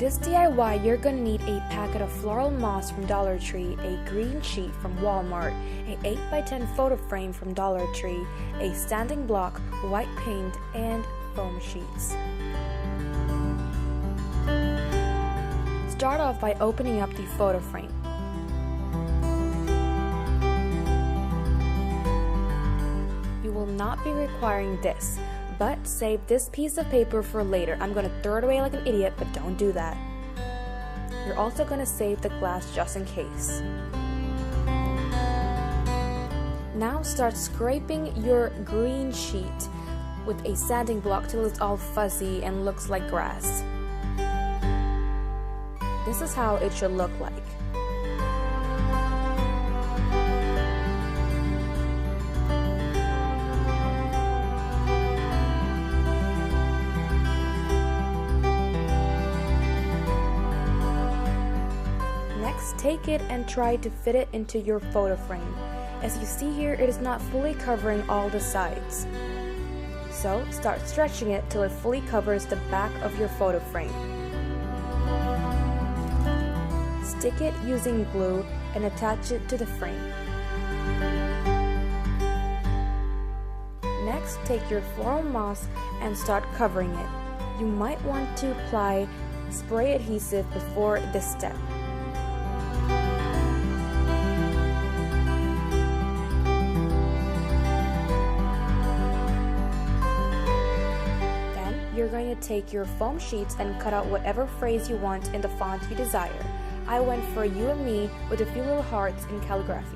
this DIY, you're gonna need a packet of floral moss from Dollar Tree, a green sheet from Walmart, a 8x10 photo frame from Dollar Tree, a standing block, white paint, and foam sheets. Start off by opening up the photo frame. You will not be requiring this, but save this piece of paper for later. I'm gonna throw it away like an idiot, but don't do that. You're also gonna save the glass just in case. Now start scraping your green sheet with a sanding block till it's all fuzzy and looks like grass. This is how it should look like. Next, take it and try to fit it into your photo frame. As you see here, it is not fully covering all the sides. So, start stretching it till it fully covers the back of your photo frame. Stick it using glue and attach it to the frame. Next, take your floral moss and start covering it. You might want to apply spray adhesive before this step. You're going to take your foam sheets and cut out whatever phrase you want in the font you desire. I went for You and Me with a few little hearts in calligraphy.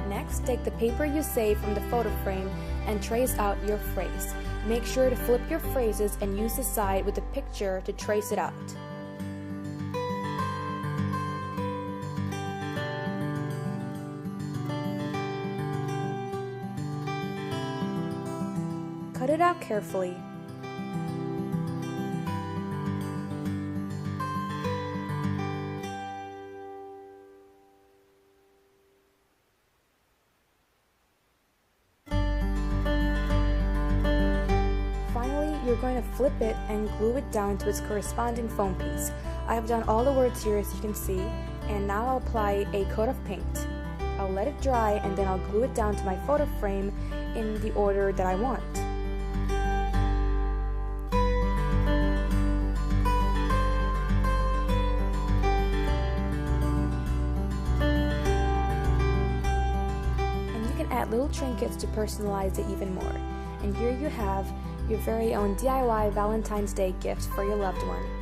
Next, take the paper you saved from the photo frame and trace out your phrase. Make sure to flip your phrases and use the side with the picture to trace it out. Cut it out carefully. Finally, you're going to flip it and glue it down to its corresponding foam piece. I have done all the words here as you can see, and now I'll apply a coat of paint. I'll let it dry and then I'll glue it down to my photo frame in the order that I want. Add little trinkets to personalize it even more. And here you have your very own DIY Valentine's Day gift for your loved one.